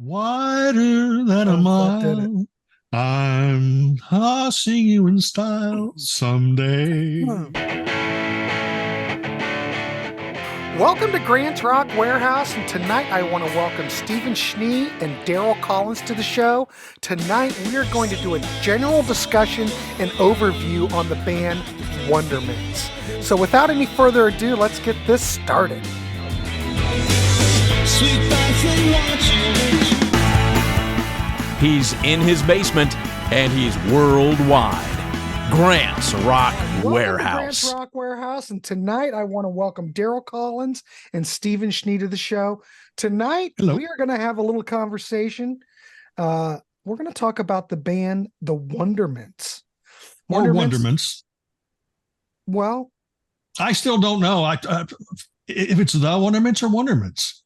Wider than a mile. I'm tossing you in style someday. Welcome to Grant's Rock Warehouse, and tonight I want to welcome Stephen Schnee and Daryll Collins to the show. Tonight we are going to do a general discussion and overview on the band Wondermints. So without any further ado, let's get this started. He's in his basement, and he's worldwide. Grant's Rock Warehouse. Grant's Rock Warehouse, and tonight I want to welcome Daryll Collins and Stephen Schnee to the show. Tonight we are going to have a little conversation. We're going to talk about the band, the Wondermints. Wondermints. Well, I still don't know. If it's the Wondermints or Wondermints.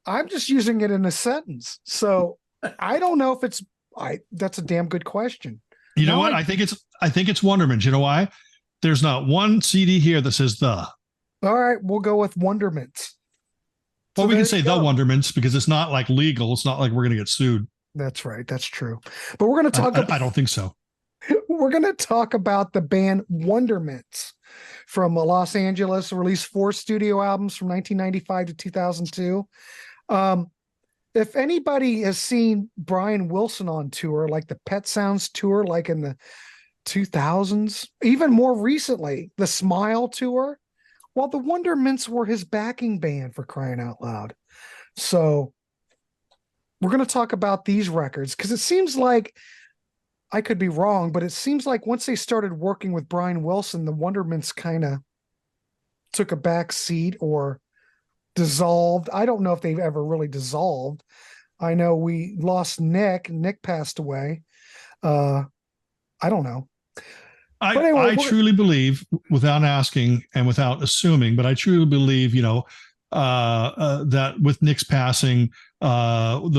I'm just using it in a sentence, so I don't know if it's. That's a damn good question. You know what? I think it's Wondermints. You know why? There's not one CD here that says the. All right, we'll go with Wondermints. Well, we can say the Wondermints because it's not like legal. It's not like we're going to get sued. That's right. That's true. But we're going to talk. I don't think so. We're going to talk about the band Wondermints from Los Angeles. Released 4 studio albums from 1995 to 2002. If anybody has seen Brian Wilson on tour, like the Pet Sounds tour, like in the 2000s, even more recently, the Smile tour, well, the Wondermints were his backing band, for crying out loud. So we're going to talk about these records because it seems like, I could be wrong, but it seems like once they started working with Brian Wilson, the Wondermints kind of took a back seat or dissolved. I don't know if they've ever really dissolved. I know we lost Nick. Nick passed away. I don't know. I truly believe, without asking and without assuming, but I truly believe, that with Nick's passing, the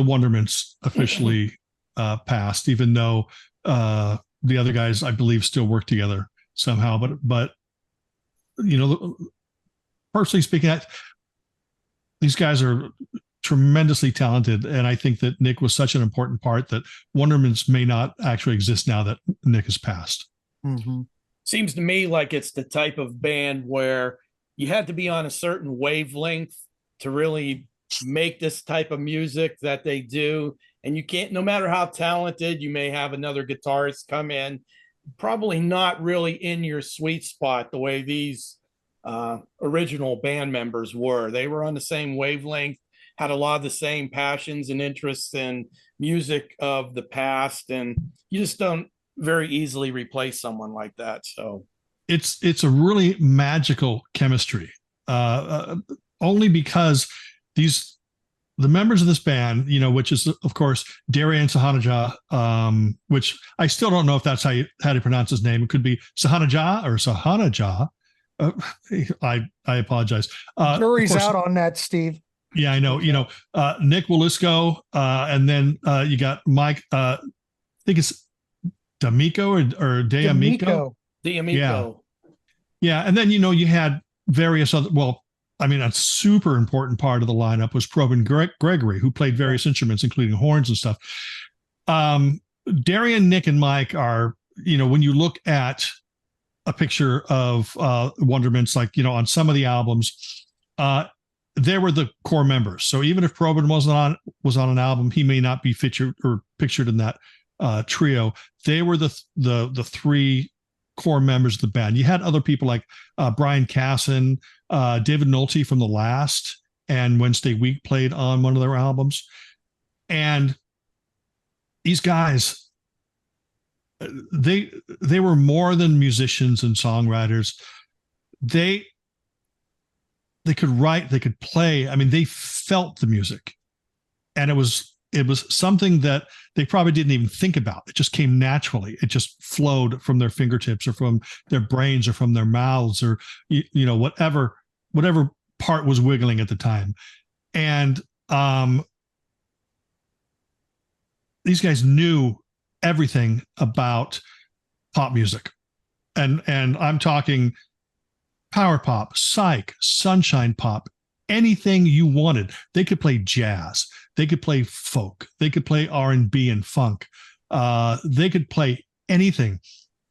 Wondermints officially passed, even though the other guys, I believe, still work together somehow. But personally speaking, these guys are tremendously talented, and I think that Nick was such an important part that Wondermints may not actually exist now that Nick has passed. Mm-hmm. Seems to me like it's the type of band where you had to be on a certain wavelength to really make this type of music that they do. And you can't, no matter how talented, you may have another guitarist come in, probably not really in your sweet spot the way these original band members were. They were on the same wavelength, had a lot of the same passions and interests in music of the past, and you just don't very easily replace someone like that. So it's a really magical chemistry, only because the members of this band, which is of course Daryll and Sahanaja, which I still don't know if that's how to pronounce his name. It could be Sahanaja or Sahanaja. I apologize. Jury's out on that, Steve. Yeah, I know. Nick Willisco, and then you got Mike. I think it's D'Amico or D'Amico. Yeah, and then you had various other. Well, I mean, a super important part of the lineup was Probin Gregory, who played various instruments, including horns and stuff. Darian, Nick, and Mike are, when you look at a picture of Wondermints, like, on some of the albums, they were the core members. So even if Probin was on an album, he may not be featured or pictured in that trio. They were the 3 core members of the band. You had other people like Brian Casson, David Nolte from The Last, and Wednesday Week played on one of their albums. And these guys, they were more than musicians and songwriters. They could write, they could play. I mean, they felt the music, and it was something that they probably didn't even think about. It just came naturally. It just flowed from their fingertips or from their brains or from their mouths or whatever part was wiggling at the time. And these guys knew everything about pop music, and I'm talking power pop, psych, sunshine pop, anything you wanted. They could play jazz. They could play folk. They could play R&B and funk. They could play anything.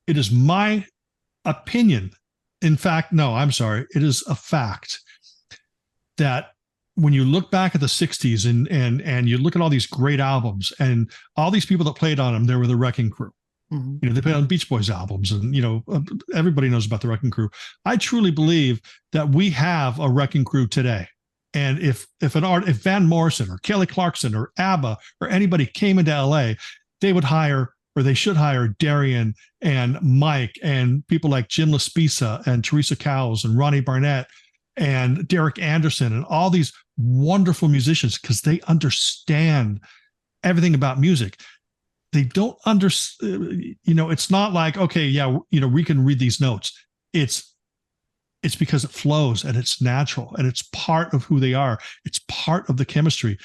It is my opinion. In fact, no, I'm sorry. It is a fact that when you look back at the 60s and you look at all these great albums and all these people that played on them, there were the Wrecking Crew. Mhm. You know, they played on Beach Boys albums, and you know, everybody knows about the Wrecking Crew. I truly believe that we have a Wrecking Crew today. And if Van Morrison or Kelly Clarkson or ABBA or anybody came into LA, they would hire, or they should hire, Darian and Mike and people like Jim Laspisa and Teresa Cowles and Ronnie Barnett and Derek Anderson and all these wonderful musicians, because they understand everything about music. They don't understand, you know, it's not like, okay, yeah, you know, we can read these notes. It's because it flows and it's natural and it's part of who they are. It's part of the chemistry.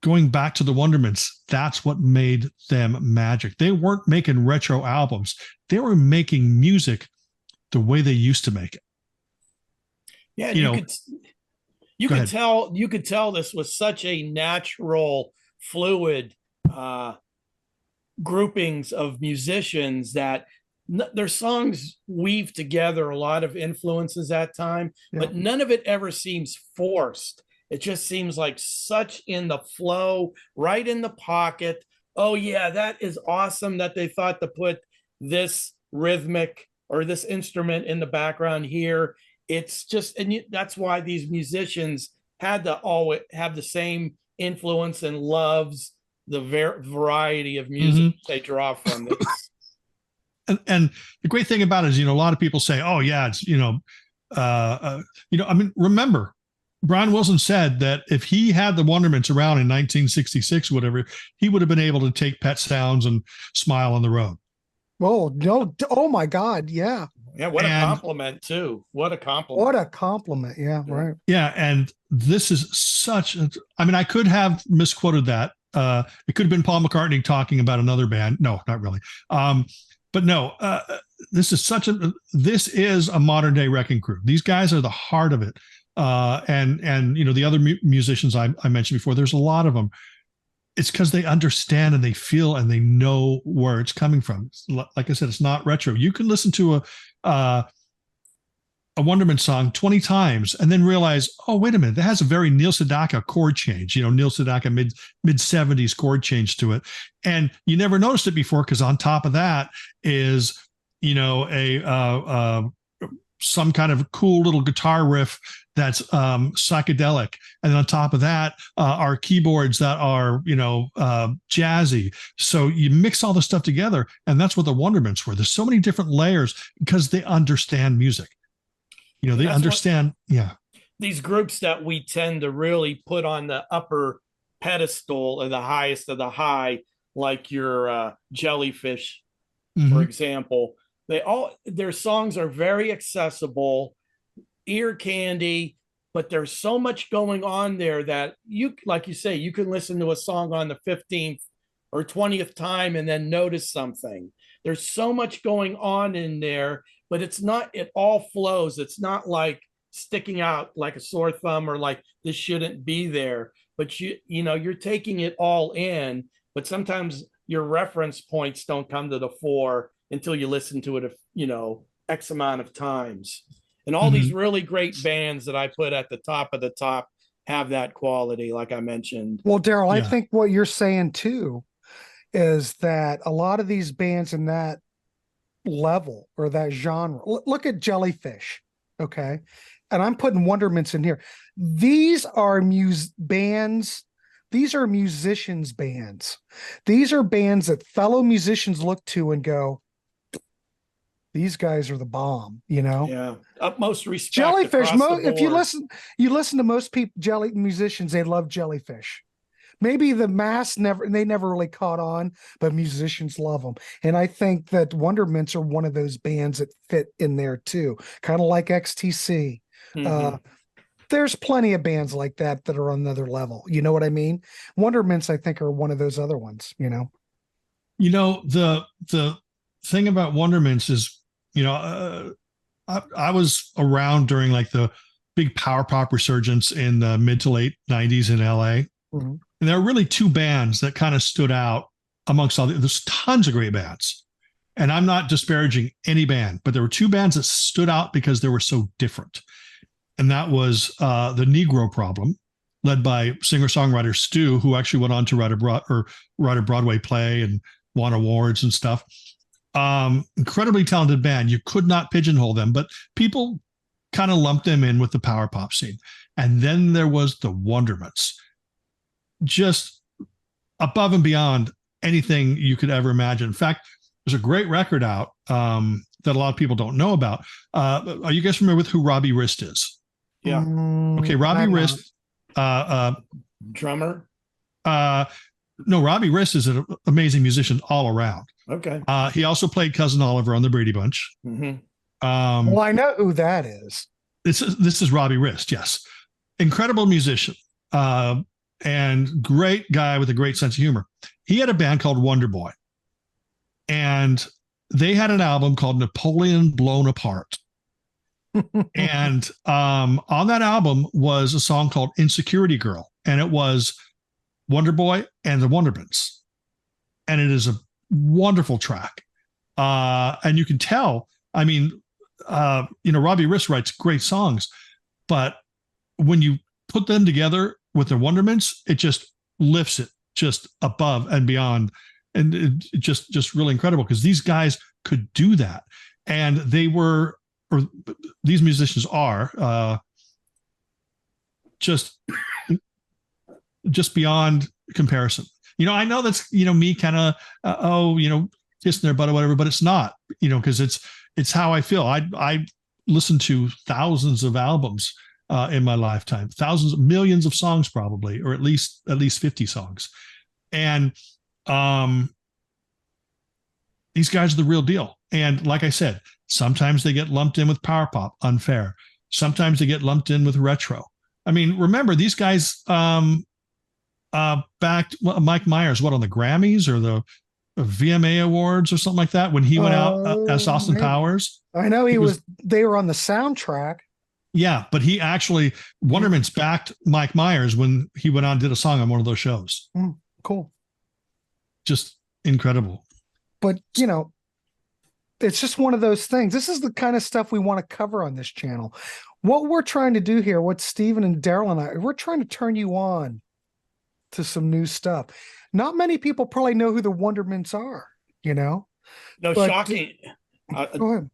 Going back to the Wondermints, that's what made them magic. They weren't making retro albums. They were making music the way they used to make it. Yeah, you could tell this was such a natural, fluid groupings of musicians that their songs weave together a lot of influences at time, but none of it ever seems forced. It just seems like such in the flow, right in the pocket. Oh yeah, that is awesome that they thought to put this rhythmic or this instrument in the background here. It's just, and that's why these musicians had to always have the same influence and loves the variety of music they draw from this. And the great thing about it is, you know, a lot of people say, oh yeah, it's, I mean, remember, Brian Wilson said that if he had the Wondermints around in 1966, whatever, he would have been able to take Pet Sounds and Smile on the Road. Oh, no. Oh my God. Yeah. Yeah. What a compliment too. What a compliment. What a compliment. Yeah. Right. Yeah. And this is I mean, I could have misquoted that. It could have been Paul McCartney talking about another band. No, not really. But no, this is a modern day Wrecking Crew. These guys are the heart of it. And you know, the other musicians I mentioned before, there's a lot of them. It's because they understand and they feel and they know where it's coming from. Like I said, it's not retro. You can listen to a Wondermint song 20 times and then realize, oh, wait a minute, that has a very Neil Sedaka chord change, you know, Neil Sedaka mid 70s chord change to it. And you never noticed it before, because on top of that is, you know, some kind of cool little guitar riff that's psychedelic. And then on top of that are keyboards that are, you know, jazzy. So you mix all this stuff together, and that's what the Wondermints were. There's so many different layers because they understand music. You know, they understand. These groups that we tend to really put on the upper pedestal or the highest of the high, like your Jellyfish, for example, their songs are very accessible, ear candy, but there's so much going on there that like you say, you can listen to a song on the 15th or 20th time and then notice something. There's so much going on in there, but it all flows. It's not like sticking out like a sore thumb or like this shouldn't be there, but you know, you're taking it all in, but sometimes your reference points don't come to the fore until you listen to it, you know, X amount of times. And all these really great bands that I put at the top of the top have that quality, like I mentioned. Well, Daryl, I think what you're saying too is that a lot of these bands in that level or that genre, look at Jellyfish, okay? And I'm putting Wondermints in here. These are bands. These are musicians' bands. These are bands that fellow musicians look to and go, these guys are the bomb, you know? Yeah. Utmost respect. Jellyfish. If you listen to most people, musicians, they love Jellyfish. Maybe the mass never really caught on, but musicians love them. And I think that Wondermints are one of those bands that fit in there too. Kind of like XTC. There's plenty of bands like that are on another level. You know what I mean? Wondermints, I think, are one of those other ones, you know? You know, the thing about Wondermints is, you know, I was around during like the big power pop resurgence in the mid to late 90s in LA. Mhm. And there are really two bands that kind of stood out amongst all there's tons of great bands. And I'm not disparaging any band, but there were two bands that stood out because they were so different. And that was the Negro Problem, led by singer-songwriter Stu, who actually went on to write a Broadway play and won awards and stuff. Incredibly talented band. You could not pigeonhole them, but people kind of lumped them in with the power pop scene. And then there was the Wondermints, just above and beyond anything you could ever imagine. In fact, there's a great record out that a lot of people don't know about. Are you guys familiar with who Robbie Rist is? Yeah. Okay, Robbie Rist. Drummer? No, Robbie Rist is an amazing musician all around. Okay. He also played Cousin Oliver on the Brady Bunch. Mm-hmm. Well, I know who that is. This is Robbie Rist, yes. Incredible musician and great guy with a great sense of humor. He had a band called Wonder Boy, and they had an album called Napoleon Blown Apart. And on that album was a song called Insecurity Girl, and it was Wonder Boy and the Wondermints. And it is a wonderful track. And you can tell, I mean, Robbie Rist writes great songs, but when you put them together with the Wondermints, it just lifts it just above and beyond. And it just really incredible because these guys could do that. And they were, or these musicians are just beyond comparison. I know that's, me kind of, kissing their butt or whatever, but it's not, because it's how I feel. I listened to thousands of albums in my lifetime, millions of songs probably, or at least 50 songs. And these guys are the real deal. And like I said, sometimes they get lumped in with power pop, unfair. Sometimes they get lumped in with retro. I mean, remember these guys backed Mike Myers, on the Grammys or the VMA Awards or something like that when he went out as Austin Powers. I know they were on the soundtrack. Yeah, but he actually, Wondermints backed Mike Myers when he went on and did a song on one of those shows. Cool. Just incredible. But, it's just one of those things. This is the kind of stuff we want to cover on this channel. What we're trying to do here, what Steven and Daryll and I, we're trying to turn you on to some new stuff. Not many people probably know who the Wondermints are, No, but, shocking. Go ahead.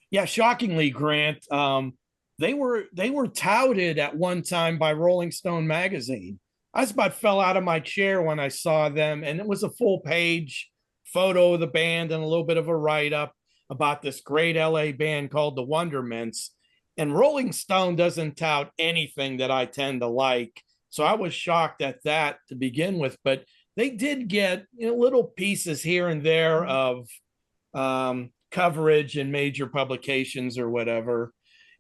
Yeah, shockingly, Grant. They were touted at one time by Rolling Stone magazine. I just about fell out of my chair when I saw them, and it was a full page photo of the band and a little bit of a write-up about this great LA band called the Wondermints. And Rolling Stone doesn't tout anything that I tend to like. So I was shocked at that to begin with, but they did get little pieces here and there of coverage in major publications or whatever.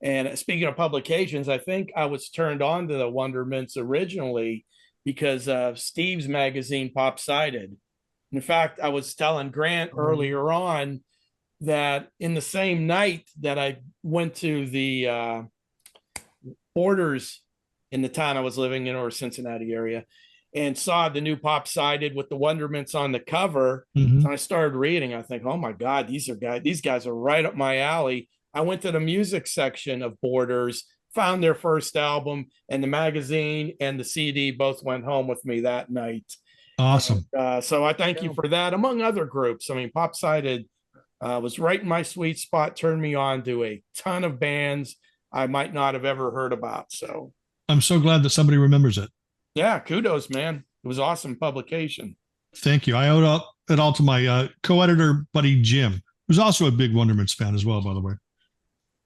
And speaking of publications, I think I was turned on to the Wondermints originally because Steve's magazine Pop-Sided. In fact, I was telling Grant earlier on that in the same night that I went to the Borders in the town I was living in, or Cincinnati area, and saw the new Pop-Sided with the Wondermints on the cover. Mm-hmm. So I started reading. I think, oh my God, these guys are right up my alley. I went to the music section of Borders, found their first album, and the magazine and the CD both went home with me that night. Awesome. And, so I thank you for that, among other groups. I mean, Pop-Sided was right in my sweet spot, turned me on to a ton of bands I might not have ever heard about. So I'm so glad that somebody remembers it. Yeah, kudos, man. It was awesome publication. Thank you. I owe it all to my co-editor buddy Jim, who's also a big Wondermints fan as well, by the way.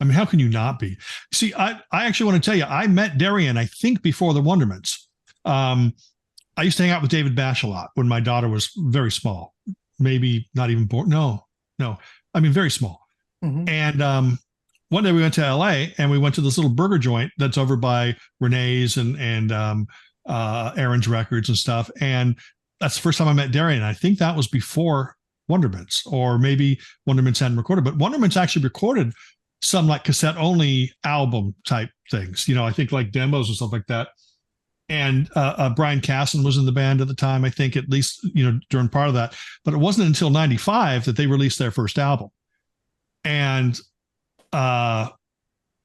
I mean, how can you not be? See, I actually want to tell you, I met Darian, I think, before the Wondermints. I used to hang out with David Bash a lot when my daughter was very small, maybe not even born. No, I mean, very small. Mm-hmm. And one day we went to LA and we went to this little burger joint that's over by Renee's and Aaron's Records and stuff. And that's the first time I met Darian. I think that was before Wondermints, or maybe Wondermints hadn't recorded, but Wondermints actually recorded some like cassette only album type things, I think like demos or stuff like that. and Brian Casson was in the band at the time, I think, at least, during part of that. But it wasn't until 95 that they released their first album. And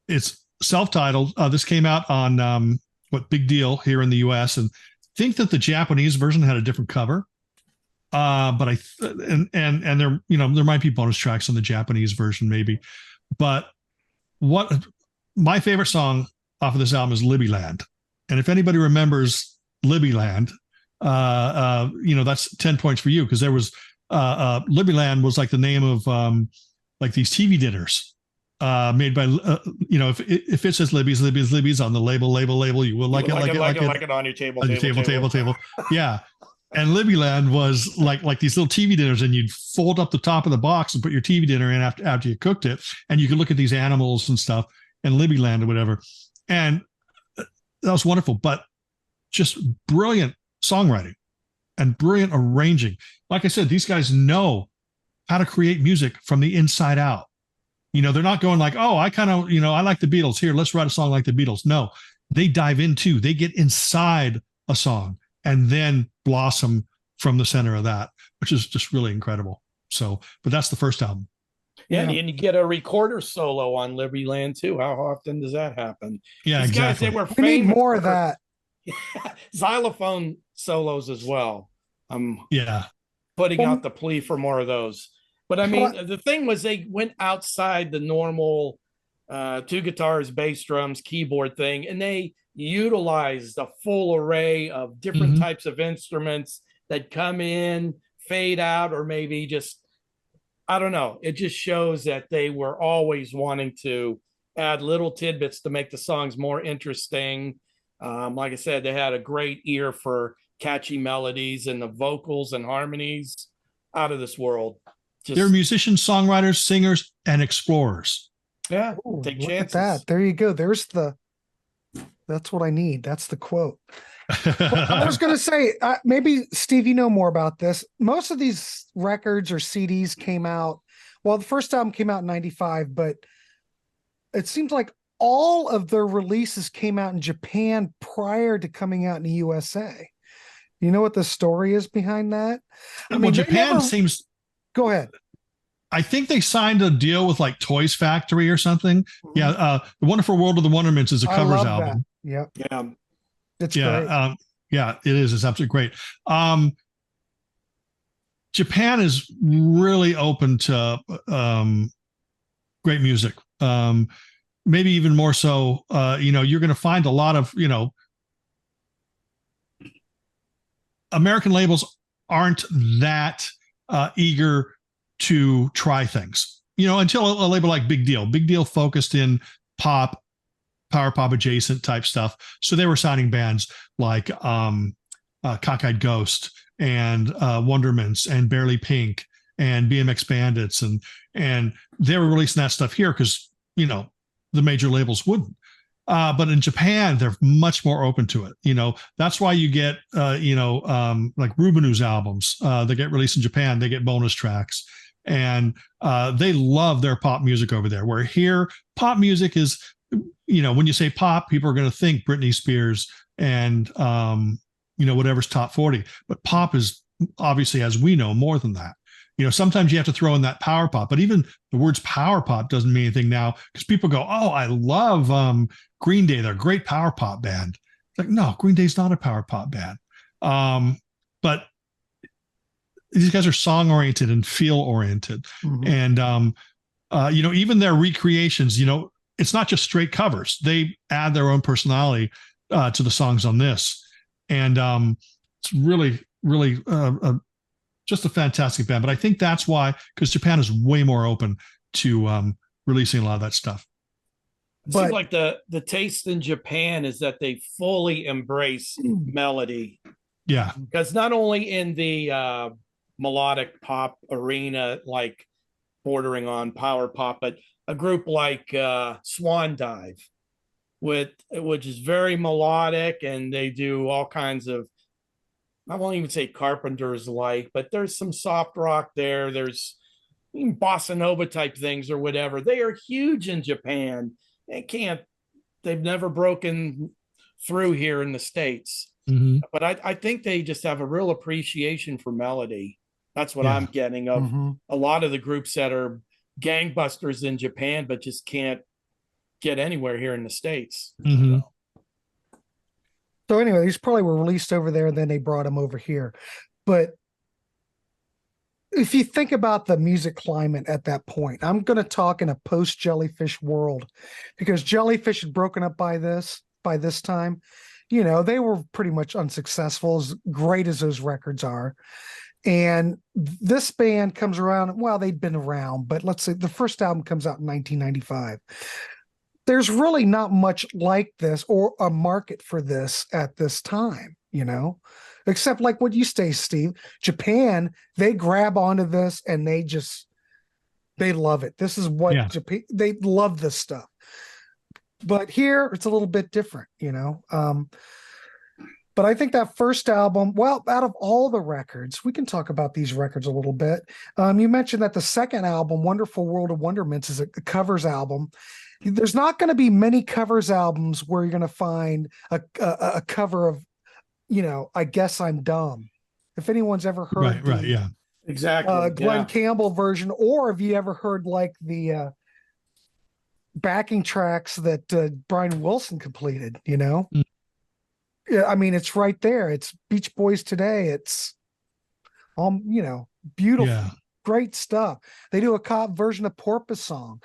it's self-titled. This came out on Big Deal here in the US, and I think that the Japanese version had a different cover. But there, there might be bonus tracks on the Japanese version, maybe. But what my favorite song off of this album is Libby Land. And if anybody remembers Libby Land, that's 10 points for you, because there was Libby Land was like the name of like these TV dinners made by if it says Libby's on the label, you will like it on your table. Yeah. And Libby Land was like these little TV dinners, and you'd fold up the top of the box and put your TV dinner in after you cooked it, and you could look at these animals and stuff, and Libby Land or whatever. And that was wonderful, but just brilliant songwriting and brilliant arranging. Like I said, these guys know how to create music from the inside out. They're not going like, oh, I kind of, I like the Beatles. Here, let's write a song like the Beatles. No, they dive into, they get inside a song and then blossom from the center of that, which is just really incredible. So, but that's the first album. Yeah, and you get a recorder solo on Libby Land too. How often does that happen? Yeah, These exactly. Guys, they were we need more of that. Xylophone solos as well. Putting out the plea for more of those. But I mean, the thing was, they went outside the normal 2 guitars, bass, drums, keyboard thing, and they utilized a full array of different types of instruments that come in, fade out, or maybe just, I don't know. It just shows that they were always wanting to add little tidbits to make the songs more interesting. Like I said, they had a great ear for catchy melodies, and the vocals and harmonies out of this world. They're musicians, songwriters, singers, and explorers. Yeah, Ooh, take look chances. at that. There you go. That's what I need. That's the quote. Well, I was going to say, maybe Steve, you know more about this. Most of these records or CDs came out. Well, the first album came out in 95, but it seems like all of their releases came out in Japan prior to coming out in the USA. You know what the story is behind that? Japan seems. Go ahead. I think they signed a deal with like Toys Factory or something. Yeah, The Wonderful World of the Wondermints is a covers album. Yeah, it's great. It is. It's absolutely great. Japan is really open to great music. Maybe even more so. You're going to find a lot of American labels aren't that eager to try things, until a label like Big Deal. Big Deal focused in pop, power pop adjacent type stuff. So they were signing bands like Cockeyed Ghost and Wondermints and Barely Pink and BMX Bandits, and they were releasing that stuff here because the major labels wouldn't. But in Japan, they're much more open to it. That's why you get like Rubenu's albums that get released in Japan. They get bonus tracks. And they love their pop music over there. Where here, pop music is, when you say pop, people are going to think Britney Spears and, whatever's top 40. But pop is obviously, as we know, more than that. Sometimes you have to throw in that power pop. But even the words power pop doesn't mean anything now, because people go, oh, I love Green Day. They're a great power pop band. It's like, no, Green Day's not a power pop band. But these guys are song oriented and feel oriented. And, even their recreations, it's not just straight covers. They add their own personality to the songs on this. And it's really, really just a fantastic band. But I think that's why, because Japan is way more open to releasing a lot of that stuff. It seems like the taste in Japan is that they fully embrace melody. Yeah. Because not only in the melodic pop arena, like bordering on power pop, but a group like Swan Dive, which is very melodic, and they do all kinds of, I won't even say Carpenters like, but there's some soft rock there. There's bossa nova type things or whatever. They are huge in Japan. They've never broken through here in the States. Mhm. But I think they just have a real appreciation for melody. That's what Yeah. I'm getting of a lot of the groups that are gangbusters in Japan, but just can't get anywhere here in the States. Mhm. So anyway, these probably were released over there, and then they brought them over here. But if you think about the music climate at that point, I'm going to talk in a post-Jellyfish world, because Jellyfish had broken up by this time. You know, they were pretty much unsuccessful, as great as those records are. And this band comes around, well, they'd been around, but let's say the first album comes out in 1995. There's really not much like this or a market for this at this time, you know, except like what you say, Steve. Japan, they grab onto this and they love it. This is what Japan, they love this stuff. But here it's a little bit different, you know. But I think that first album, well, out of all the records, we can talk about these records a little bit. You mentioned that the second album, Wonderful World of Wondermints, is a covers album. There's not going to be many covers albums where you're going to find a cover of, you know, I Guess I'm Dumb. If anyone's ever heard exactly Glenn Campbell version, or have you ever heard like the backing tracks that Brian Wilson completed, you know? Yeah, I mean, it's right there. It's Beach Boys Today. It's you know, beautiful, great stuff. They do a cop version of Porpoise Song.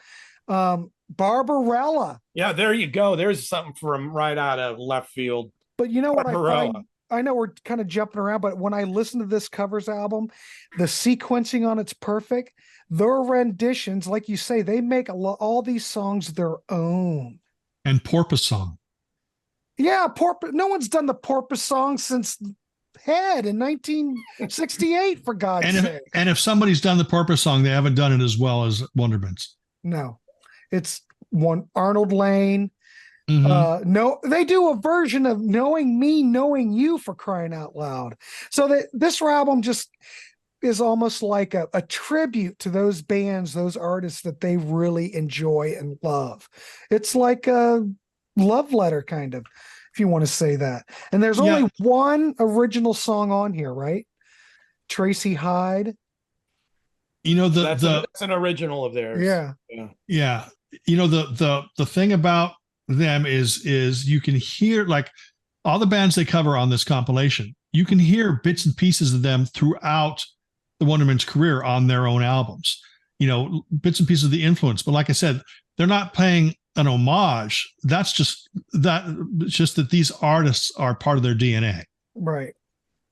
Barbarella. Yeah, there you go. There's something from right out of left field. But you know what I find? I know we're kind of jumping around, but when I listen to this covers album, the sequencing on it's perfect. Their renditions, like you say, they make all these songs their own. And Porpoise Song. Yeah, no one's done the Porpoise Song since Head in 1968, for God's sake. And if somebody's done the Porpoise Song, they haven't done it as well as Wondermints. No, it's one Arnold Lane. No, they do a version of Knowing Me, Knowing You, for crying out loud. So this album just is almost like a tribute to those bands, those artists that they really enjoy and love. It's like a love letter, kind of, if you want to say that. And there's only one original song on here, right? Tracy Hyde. You know, that's an original of theirs. Yeah. You know, the thing about them is you can hear, like, all the bands they cover on this compilation, you can hear bits and pieces of them throughout the Wondermints' career on their own albums. You know, bits and pieces of the influence. But like I said, they're not paying an homage. It's just that these artists are part of their DNA. Right.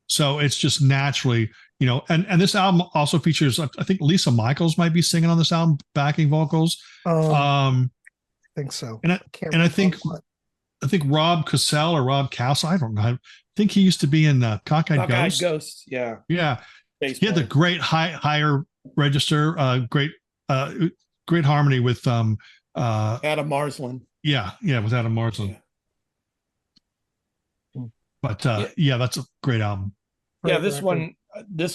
So it's just naturally, you know, and this album also features, I think Lisa Michaels might be singing on this album, backing vocals. I think so. And I think Rob Cassell or Rob Castle, I don't know. I think he used to be in Cockeyed Ghost. Yeah. Yeah. He had the great higher register, great harmony with Adam Marsland. Yeah, with Adam Marsland. But that's a great album. Yeah, this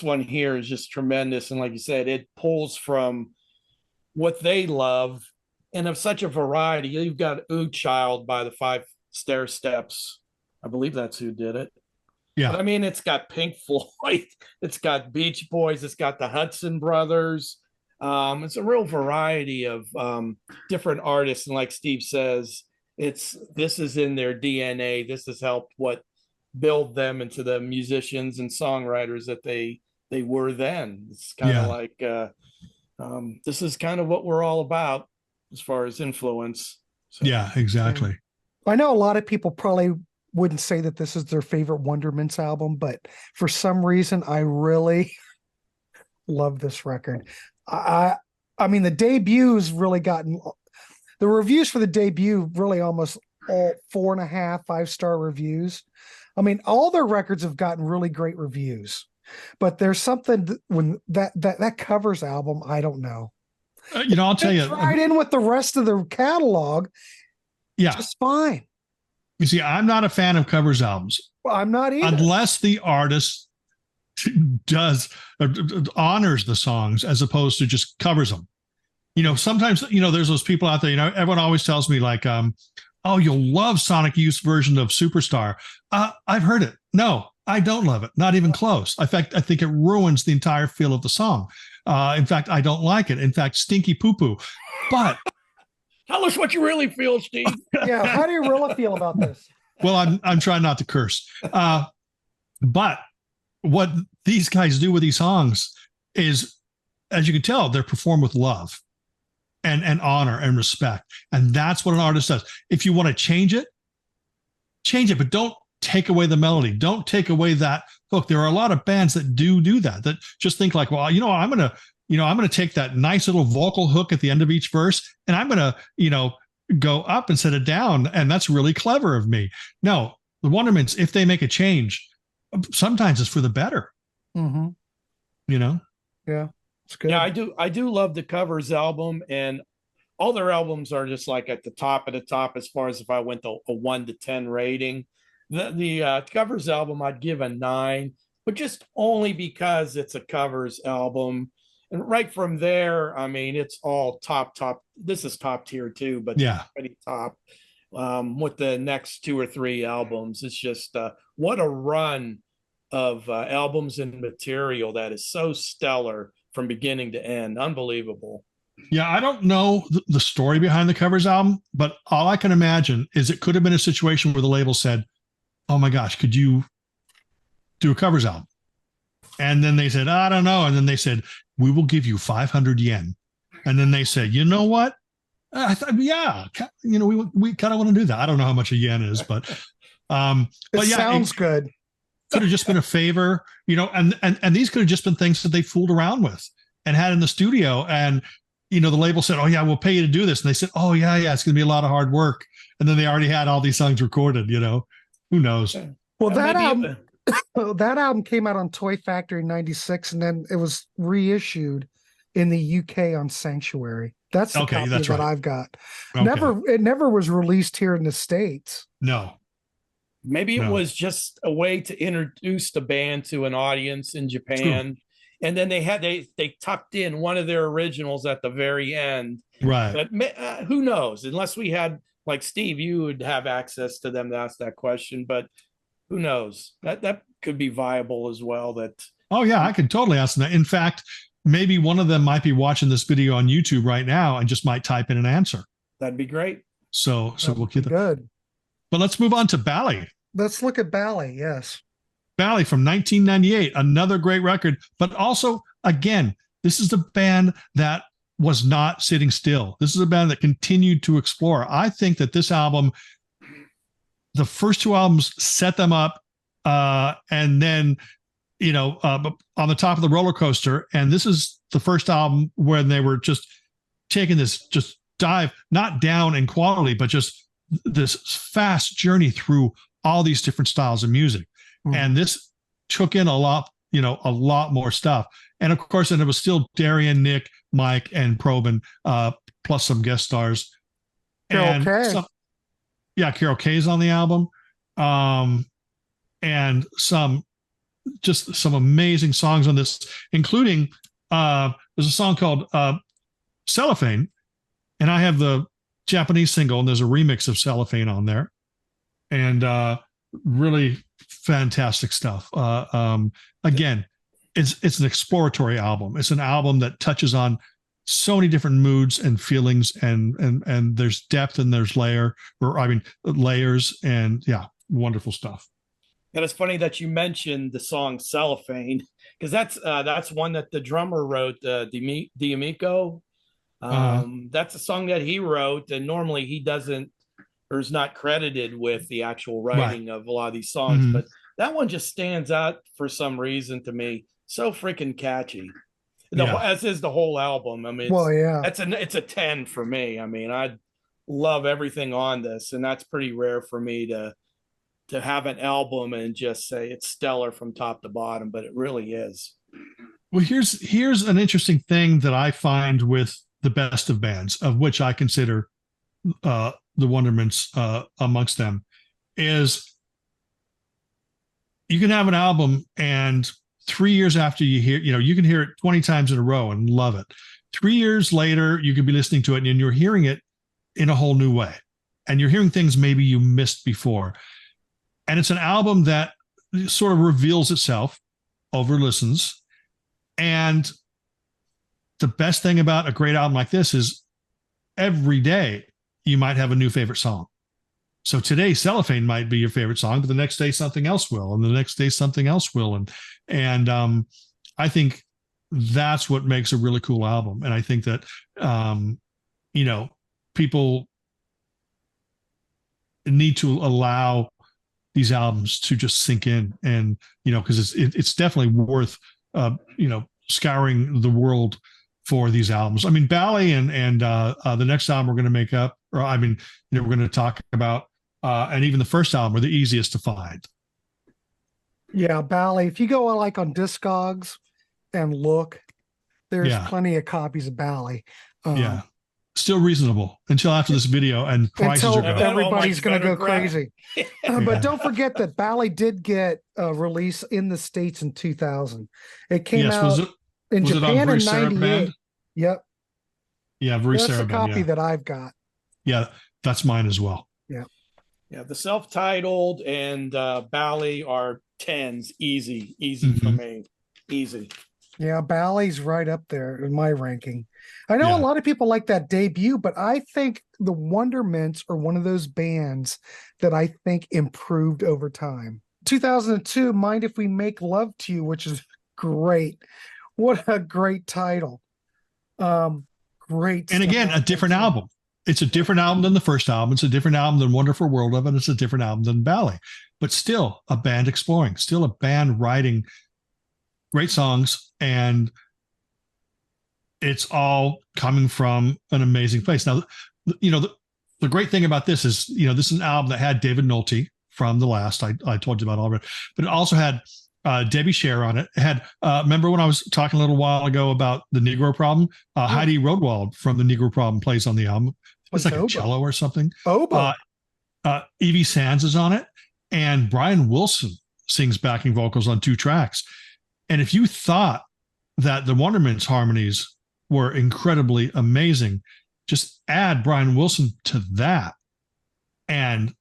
one here is just tremendous, and like you said, it pulls from what they love, and of such a variety. You've got Ooh Child by the Five Stair Steps. I believe that's who did it. Yeah, but I mean, it's got Pink Floyd, it's got Beach Boys, it's got the Hudson Brothers. It's a real variety of different artists, and like Steve says, this is in their DNA. This has helped build them into the musicians and songwriters that they were then. It's kind of like this is kind of what we're all about as far as influence. So, yeah, exactly. I know a lot of people probably wouldn't say that this is their favorite Wondermints album, but for some reason I really love this record. I mean, the debut's really gotten, the reviews for the debut really almost all 4.5, 5-star reviews. I mean, all their records have gotten really great reviews, but there's something when that covers album, I don't know. You know, I'll tell you, right in with the rest of the catalog. Yeah, just fine. You see, I'm not a fan of covers albums. Well, I'm not either. Unless the artist honors the songs as opposed to just covers them. You know, sometimes, you know, there's those people out there, you know, everyone always tells me like, Oh, you'll love Sonic Youth's version of Superstar. I've heard it. No, I don't love it. Not even close. In fact, I think it ruins the entire feel of the song. In fact, I don't like it. In fact, stinky poo poo. But tell us what you really feel, Steve. Yeah, how do you really feel about this? well, I'm trying not to curse. But what these guys do with these songs is, as you can tell, they're performed with love and honor and respect. And that's what an artist does. If you want to change it, but don't take away the melody. Don't take away that hook. There are a lot of bands that do that, that just think like, well, I'm going to take that nice little vocal hook at the end of each verse and I'm going to, go up and set it down. And that's really clever of me. No, the Wondermints, if they make a change, sometimes it's for the better. Mm-hmm. Yeah, it's good. Yeah, I do love the covers album, and all their albums are just like at the top of the top as far as if I went to a 1 to 10 rating. The covers album I'd give a 9, but just only because it's a covers album. And right from there, I mean, it's all top. This is top tier too, but yeah, pretty top. With the next 2 or 3 albums, it's just what a run of albums and material that is so stellar from beginning to end. Unbelievable. Yeah, I don't know the story behind the covers album, but all I can imagine is it could have been a situation where the label said, "Oh my gosh, could you do a covers album?" And then they said, "I don't know." And then they said, "We will give you 500 yen." And then they said, "You know what? I thought, yeah, we kind of want to do that." I don't know how much a yen is, but it sounds good. Could have just been a favor, and these could have just been things that they fooled around with and had in the studio. And, the label said, "Oh yeah, we'll pay you to do this." And they said, "Oh yeah, it's going to be a lot of hard work." And then they already had all these songs recorded, who knows? Well, that album came out on Toy Factory in '96, and then it was reissued in the UK on Sanctuary. That's the copy that I've got. Okay. It never was released here in the States. No. Maybe it was just a way to introduce the band to an audience in Japan. And then they tucked in one of their originals at the very end. Right. But who knows? Unless we had, like Steve, you would have access to them to ask that question. But who knows? That could be viable as well. Oh yeah, I could totally ask them that. In fact, maybe one of them might be watching this video on YouTube right now and just might type in an answer. That'd be great. So we'll get good. But let's move on to Bally. Let's look at Bally. Yes. Bally from 1998, another great record. But also, again, this is the band that was not sitting still. This is a band that continued to explore. I think that this album, the first 2 albums set them up, and then, on the top of the roller coaster. And this is the first album when they were just taking this just dive, not down in quality, but just this fast journey through all these different styles of music. Mm-hmm. And this took in a lot more stuff. And of course, and it was still Darian, Nick, Mike, and Probin, plus some guest stars. Carol K. Carol K's on the album. And some amazing songs on this, including there's a song called Cellophane, and I have the Japanese single, and there's a remix of Cellophane on there, and really fantastic stuff. Again, it's an exploratory album. It's an album that touches on so many different moods and feelings, and there's depth and there's layers, and yeah, wonderful stuff. And it's funny that you mentioned the song Cellophane, because that's one that the drummer wrote, D'Amico. That's a song that he wrote, and normally he doesn't, or is not credited with the actual writing of a lot of these songs. Mm-hmm. But that one just stands out for some reason to me. So freaking catchy. As is the whole album. I mean, it's a 10 for me. I mean, I love everything on this, and that's pretty rare for me to have an album and just say it's stellar from top to bottom, but it really is. Well, here's an interesting thing that I find with the best of bands, of which I consider the Wondermints amongst them, is you can have an album and 3 years after you hear, you can hear it 20 times in a row and love it. 3 years later, you could be listening to it and you're hearing it in a whole new way. and you're hearing things maybe you missed before. And it's an album that sort of reveals itself over listens. And the best thing about a great album like this is every day you might have a new favorite song. So today Cellophane might be your favorite song, but the next day something else will, and the next day something else will. And I think that's what makes a really cool album. And I think that, people need to allow these albums to just sink in, and, because it's definitely worth, scouring the world for these albums. I mean, Bally and the next album we're going to make up, or we're going to talk about, and even the first album are the easiest to find. Yeah, Bally. If you go on Discogs and look, there's plenty of copies of Bally. Yeah, still reasonable until after this video and prices are going. Everybody's going to go crazy. But don't forget that Bally did get a release in the States in 2000. It came out in Japan in 98. Yep. Yeah, that's the copy that I've got. Yeah, that's mine as well. Yeah. Yeah, the self-titled and Bally are 10s, easy for me. Easy. Yeah, Bally's right up there in my ranking. I know a lot of people like that debut, but I think the Wondermints are one of those bands that I think improved over time. 2002, Mind If We Make Love to You, which is great. What a great title. Great. And again, a different album. It's a different album than the first album. It's a different album than Wonderful World of It. It's a different album than Bally, but still a band exploring, still a band writing great songs, and it's all coming from an amazing place. Now, the great thing about this is, this is an album that had David Nolte from the last I told you about already, but it also had Debbie Scher on it. It had, remember when I was talking a little while ago about the Negro Problem? Heidi Rodwald from the Negro Problem plays on the album. It's like a cello or something. Evie Sands is on it, and Brian Wilson sings backing vocals on 2 tracks. And if you thought that the Wondermints harmonies were incredibly amazing, just add Brian Wilson to that, and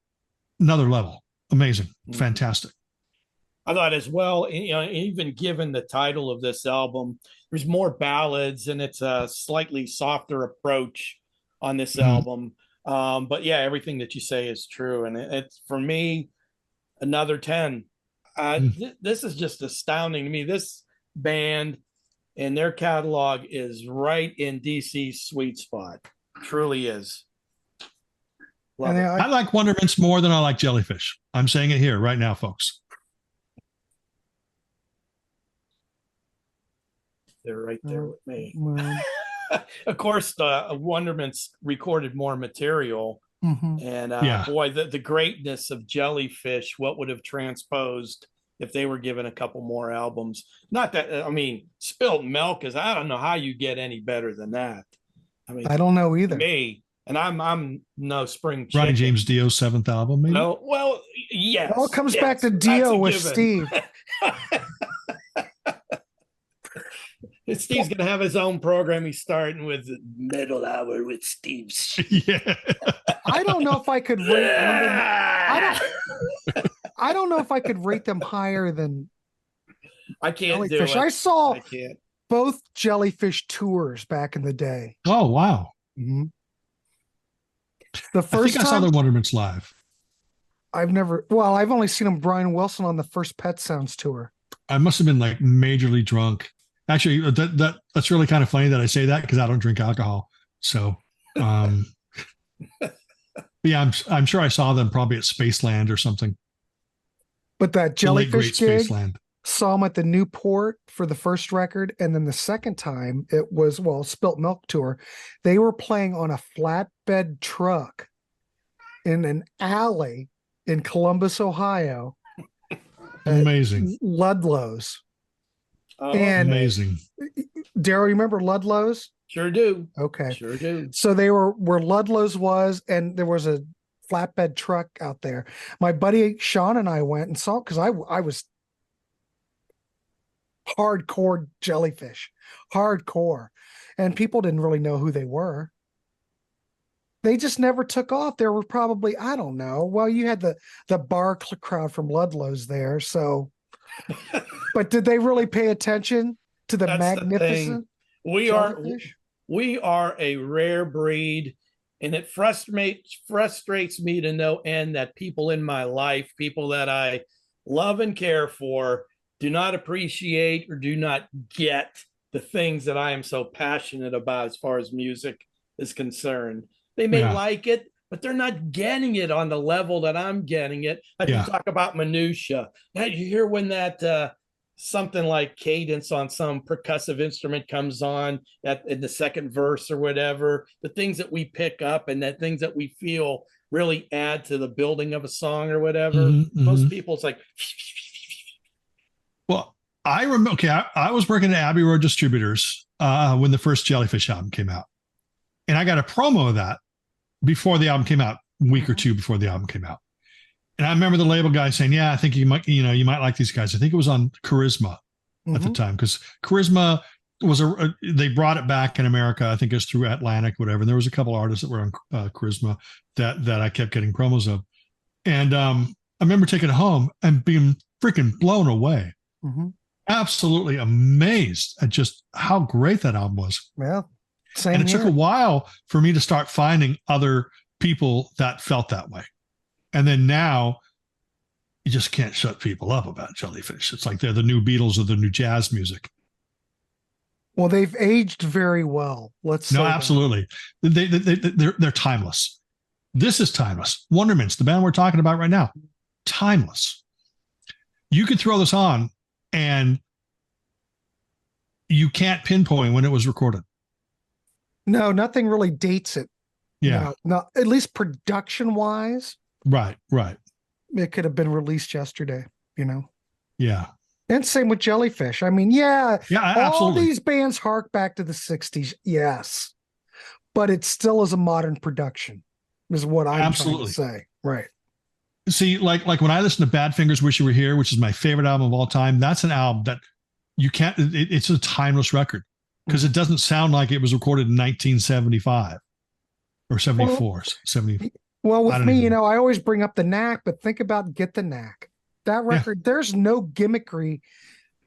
another level. Amazing. Fantastic. I thought as well, even given the title of this album, there's more ballads and it's a slightly softer approach on this album. But yeah, everything that you say is true. And it's, for me, another 10. This is just astounding to me. This band and their catalog is right in DC's sweet spot. Truly is. I like Wondermints more than I like Jellyfish. I'm saying it here right now, folks. They're right there with me. Of course, the Wondermints recorded more material. And boy, the greatness of Jellyfish, what would have transposed if they were given a couple more albums. Not that, Spilt Milk is, I don't know how you get any better than that. I don't know either. Me, and I'm no spring chicken. Ronnie James Dio's 7th album, maybe? No, well, yes. It all comes back to Dio with Steve. Steve's going to have his own program. He's starting with Metal Hour with Steve. Yeah. I don't know if I could rate I don't know if I could rate them higher than I can't Jellyfish. do it. I saw both Jellyfish tours back in the day. Oh, wow. The first time I saw the Wondermints live. I've only seen them, Brian Wilson, on the first Pet Sounds tour. I must have been like majorly drunk. Actually, that's really kind of funny that I say that, because I don't drink alcohol. So, yeah, I'm sure I saw them probably at Spaceland or something. But that Jellyfish gig, Spaceland. Saw them at the Newport for the first record, and then the second time it was Spilt Milk tour. They were playing on a flatbed truck in an alley in Columbus, Ohio. Amazing. Ludlow's. And amazing. Daryll, you remember Ludlow's? Sure do. Okay. Sure do. So they were where Ludlow's was, and there was a flatbed truck out there. My buddy Sean and I went and saw it, because I was hardcore Jellyfish. Hardcore. And people didn't really know who they were. they just never took off. There were probably, I don't know. Well, you had the bar crowd from Ludlow's there. So, but did they really pay attention to the That's magnificent? We jellyfish? we are a rare breed, and it frustrates me to no end that people in my life, people that I love and care for, do not appreciate or do not get the things that I am so passionate about as far as music is concerned. They may like it, but they're not getting it on the level that I'm getting it. Like you talk about minutia. Now you hear when that something like cadence on some percussive instrument comes on that in the second verse or whatever, the things that we pick up and the things that we feel really add to the building of a song or whatever. Most people, it's like. Well, I remember, I was working at Abbey Road Distributors when the first Jellyfish album came out. And I got a promo of that before the album came out, a week or two before the album came out. And I remember the label guy saying, yeah, I think you might like these guys. I think it was on Charisma at the time, because Charisma was they brought it back in America. I think it was through Atlantic, whatever. And there was a couple artists that were on Charisma that I kept getting promos of. And I remember taking it home and being freaking blown away. Absolutely amazed at just how great that album was. Well, same and it here. took a while for me to start finding other people that felt that way. And then now you just can't shut people up about Jellyfish. It's like they're the new Beatles or the new jazz music. Well, they've aged very well. Let's say absolutely. They're timeless. This is timeless. Wondermints, the band we're talking about right now, timeless. You could throw this on and you can't pinpoint when it was recorded. No, nothing really dates it. Yeah. No, at least production wise. Right. It could have been released yesterday, Yeah. And same with Jellyfish. I mean, all absolutely. these bands hark back to the 60s. Yes. But it still is a modern production, is what I'm trying to say. Right. See, like when I listen to Badfinger's Wish You Were Here, which is my favorite album of all time, that's an album that you can't, it's a timeless record because it doesn't sound like it was recorded in 1975 or 74, 70. Well, with me, I always bring up the Knack, but think about Get the Knack. That record, there's no gimmickry.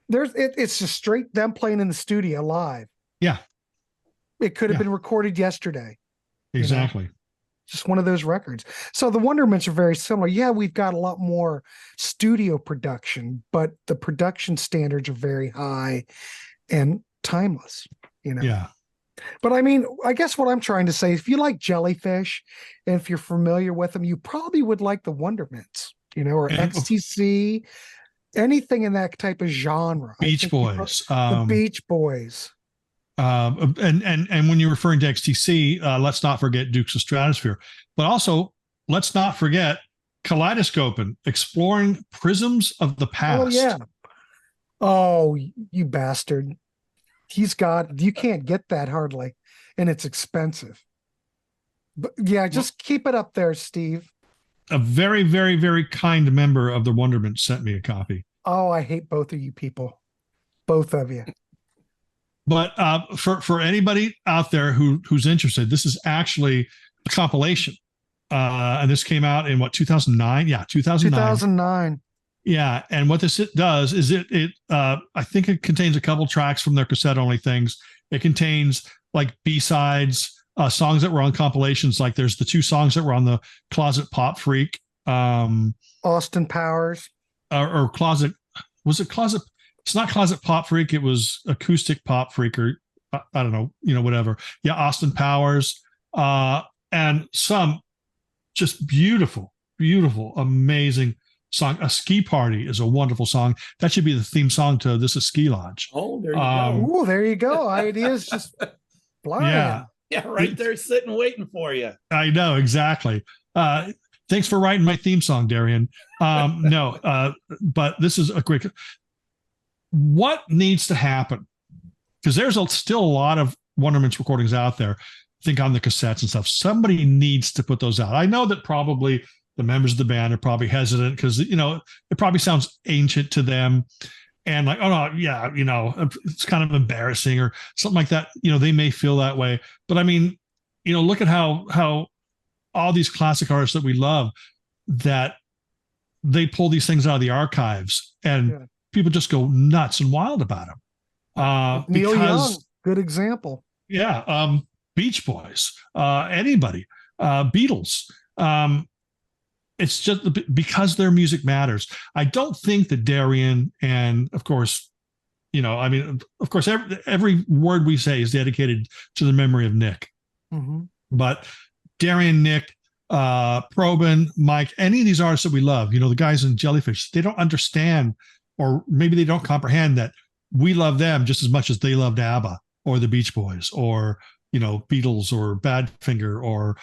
It's just straight them playing in the studio live. Yeah. It could have been recorded yesterday. Exactly. Just one of those records. So the Wondermints are very similar. Yeah, we've got a lot more studio production, but the production standards are very high and timeless, Yeah. But I mean, I guess what I'm trying to say, if you like Jellyfish and if you're familiar with them, you probably would like the Wondermints, or XTC, anything in that type of genre. Beach Boys. The Beach Boys. And when you're referring to XTC, let's not forget Dukes of Stratosphere, but also let's not forget Kaleidoscoping, exploring prisms of the past. Oh yeah. Oh, you bastard. You can't get that hardly, and it's expensive. But yeah, just keep it up there, Steve. A very, very, very kind member of the Wondermints sent me a copy. Oh, I hate both of you people. Both of you. But for anybody out there who's interested, this is actually a compilation. And this came out in 2009? Yeah, 2009. 2009. Yeah, and what this does is it I think it contains a couple tracks from their cassette only things. It contains like B-sides, songs that were on compilations. Like there's the two songs that were on the Closet Pop Freak, Austin Powers, or Closet. Was it Closet? It's not Closet Pop Freak. It was Acoustic Pop Freak, or I don't know, whatever. Yeah, Austin Powers, and some just beautiful, amazing song. A Ski Party is a wonderful song. That should be the theme song to This Is Ski Lodge. Oh, there you go. Oh, there you go. Ideas just flying. Yeah, right there sitting waiting for you. I know, exactly. Thanks for writing my theme song, Darian. But this is a great. What needs to happen? Because there's still a lot of Wondermints recordings out there. I think on the cassettes and stuff. Somebody needs to put those out. I know that probably the members of the band are probably hesitant because, it probably sounds ancient to them. And like, oh no, yeah, it's kind of embarrassing or something like that. They may feel that way. But I mean, look at how all these classic artists that we love, that they pull these things out of the archives and people just go nuts and wild about them. Neil Young, good example. Yeah. Beach Boys, anybody, Beatles. It's just because their music matters. I don't think that Darien, and of course, of course, every word we say is dedicated to the memory of Nick. Mm-hmm. But Darien, Nick, Probin, Mike, any of these artists that we love, the guys in Jellyfish, they don't understand, or maybe they don't comprehend that we love them just as much as they loved ABBA or the Beach Boys or, Beatles or Badfinger or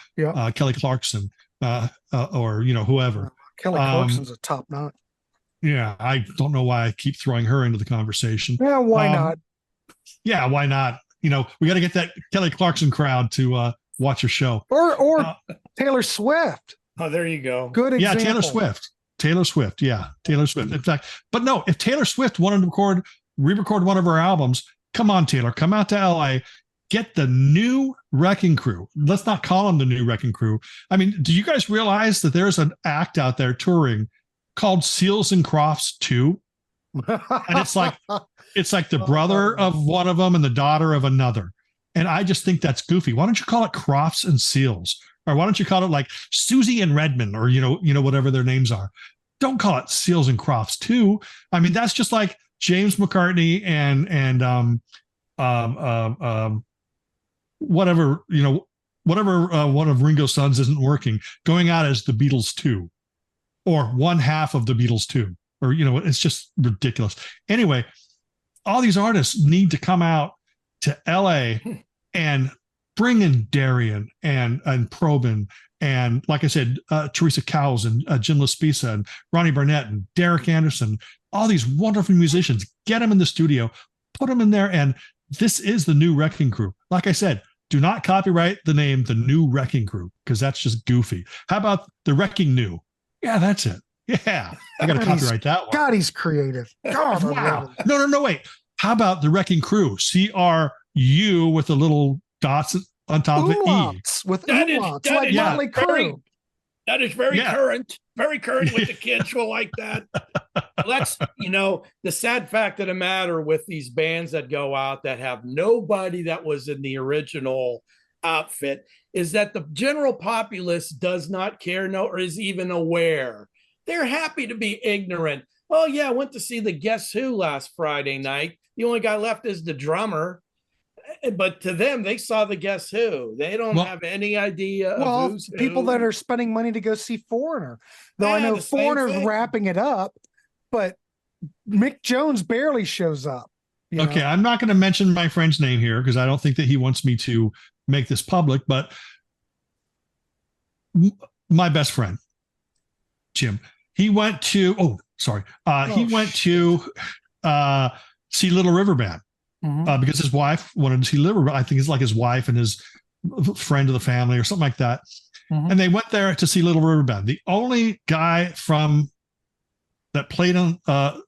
Kelly Clarkson or, whoever. Kelly Clarkson's a top notch. Yeah, I don't know why I keep throwing her into the conversation. Yeah, why not? Yeah, why not? We got to get that Kelly Clarkson crowd to watch your show. Or Taylor Swift. Oh, there you go. Good example. Yeah, Taylor Swift. Yeah, Taylor Swift. In fact, but no, if Taylor Swift wanted to re-record one of her albums, come on, Taylor, come out to LA, get the new Wrecking Crew. Let's not call them the new Wrecking Crew. I mean, do you guys realize that there's an act out there touring called Seals and Crofts 2? And it's like the brother of one of them and the daughter of another. And I just think that's goofy. Why don't you call it Crofts and Seals? Or why don't you call it like Susie and Redmond, or whatever their names are? Don't call it Seals and Crofts 2. I mean, that's just like James McCartney and whatever one of Ringo's sons isn't working, going out as the Beatles 2, or one half of the Beatles 2, or it's just ridiculous. Anyway, all these artists need to come out to LA and bring in Darien and Probin, and like I said, Teresa Cowles and Jim LaSpisa and Ronnie Barnett and Derek Anderson, all these wonderful musicians. Get them in the studio, put them in there, and this is the new Wrecking Crew. Like I said, do not copyright the name The New Wrecking Crew, because that's just goofy. How about The Wrecking New? Yeah, that's it. Yeah, I got to copyright that one. God, he's creative. God, wow. No, wait. How about The Wrecking Crew? CRU with the little dots on top of it. E. With umlauts, like Motley Crue. That is very current. Very current with the kids who like that. Let's, the sad fact of the matter with these bands that go out that have nobody that was in the original outfit is that the general populace does not care, or is even aware. They're happy to be ignorant. Oh, yeah, I went to see the Guess Who last Friday night. The only guy left is the drummer. But to them, they saw the Guess Who. They don't have any idea of who's people who. That are spending money to go see Foreigner. Though I know Foreigner's wrapping it up, but Mick Jones barely shows up. Okay, I'm not going to mention my friend's name here because I don't think that he wants me to make this public, but my best friend, Jim, he went to, he went to see Little River Band. Mm-hmm. Because his wife wanted to see Little River. I think it's like his wife and his friend of the family or something like that. Mm-hmm. And they went there to see Little River Band. The only guy that played on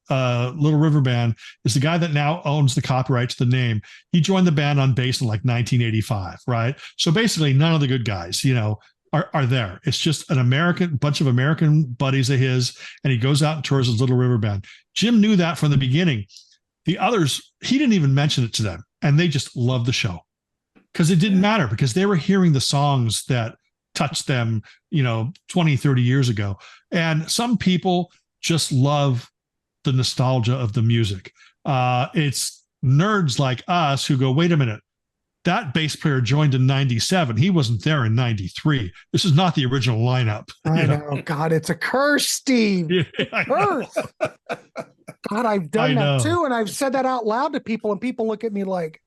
Little River Band is the guy that now owns the copyright to the name. He joined the band on bass in like 1985, right? So basically none of the good guys, are there. It's just bunch of American buddies of his, and he goes out and tours with Little River Band. Jim knew that from the beginning. The others, he didn't even mention it to them, and they just loved the show because it didn't matter, because they were hearing the songs that touched them, 20, 30 years ago. And some people just love the nostalgia of the music. It's nerds like us who go, wait a minute, that bass player joined in 97. He wasn't there in 93. This is not the original lineup. I know. God, it's a curse, Steve. Yeah, curse. God, I've done that too. And I've said that out loud to people, and people look at me like,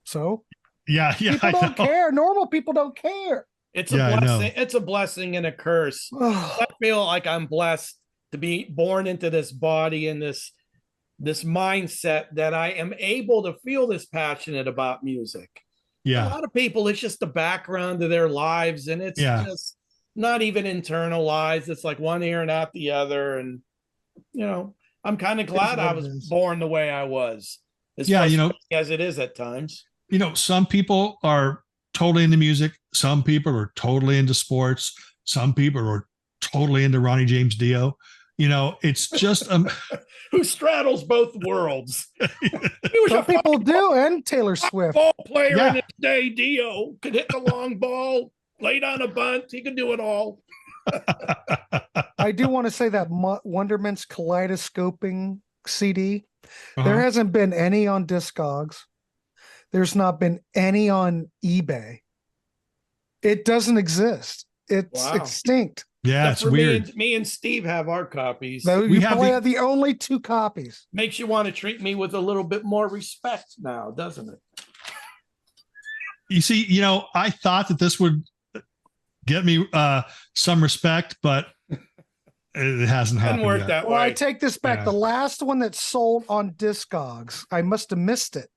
so? Yeah. People don't care. Normal people don't care. It's a blessing. It's a blessing and a curse. I feel like I'm blessed to be born into this body and this mindset that I am able to feel this passionate about music. Yeah. A lot of people, it's just the background of their lives, and it's just not even internalized. It's like one ear and out the other. And, I'm kind of glad I was born the way I was. As as it is at times. Some people are totally into music. Some people are totally into sports. Some people are totally into Ronnie James Dio. It's just who straddles both worlds. He was Some people do, and Taylor Swift. Ball player in his day. Dio could hit the long ball, lay down a bunt. He could do it all. I do want to say that Wondermints kaleidoscoping CD. There hasn't been any on Discogs. There's not been any on eBay. It doesn't exist. It's extinct. Yeah, it's weird. Me and Steve have our copies. So you probably have the only 2 copies. Makes you want to treat me with a little bit more respect now, doesn't it? You see, I thought that this would get me some respect, but it hasn't happened work yet. that way. Well, I take this back. The last one that sold on Discogs, I must have missed it,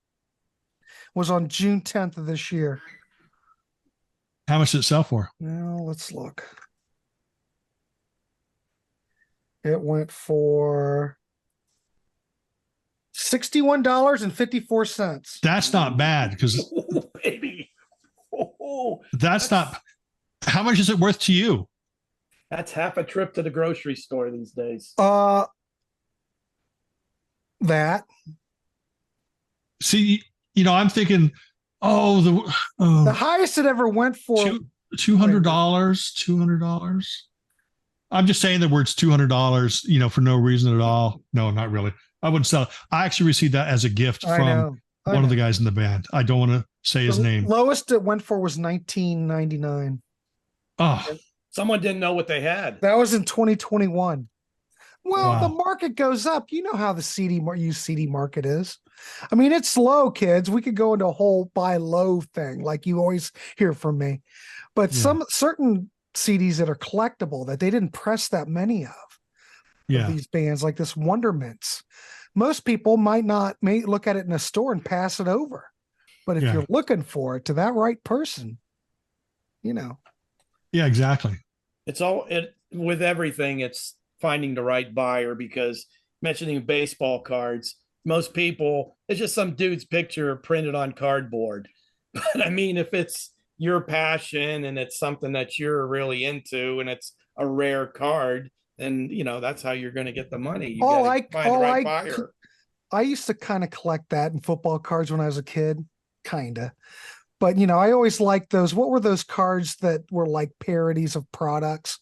was on June 10th of this year. How much did it sell for? Now let's look. It went for $61.54. That's not bad because baby. That's not. How much is it worth to you? That's half a trip to the grocery store these days. That. See, I'm thinking, the highest it ever went for $200. $200. I'm just saying the words $200, for no reason at all. No, not really. I wouldn't sell it. I actually received that as a gift from one of the guys in the band. I don't want to say his name. Lowest it went for was $19.99. Oh, someone didn't know what they had. That was in 2021. Well, the market goes up. You know how the CD market is. I mean, it's low, kids. We could go into a whole buy low thing, like you always hear from me. But some certain CDs that are collectible that they didn't press that many of these bands, like this Wondermints. Most people may look at it in a store and pass it over. But if you're looking for it to that right person, Yeah, exactly. It's with everything, it's finding the right buyer, because mentioning baseball cards, most people, it's just some dude's picture printed on cardboard. But I mean, if it's your passion and it's something that you're really into and it's a rare card, then that's how you're going to get the money. You gotta find the right buyer. I used to kind of collect that in football cards when I was a kid, kind of. But I always liked those. What were those cards that were like parodies of products?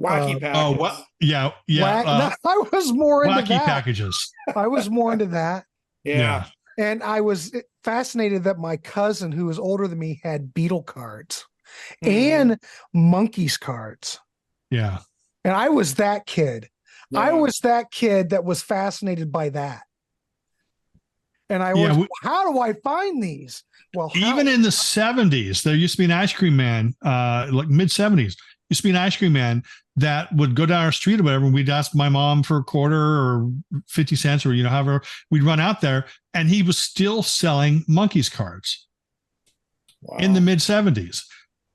Wacky packages. Yeah. I was more into wacky that. Packages. I was more into that. Yeah. And I was fascinated that my cousin, who was older than me, had Beetle cards and Monkeys cards. Yeah. And I was that kid. Yeah. I was that kid that was fascinated by that. And I was, how do I find these? Well, even in the 70s, there used to be an ice cream man, like mid 70s, used to be an ice cream man that would go down our street or whatever. And we'd ask my mom for a quarter or 50 cents or, however, we'd run out there, and he was still selling Monkeys cards in the mid 70s.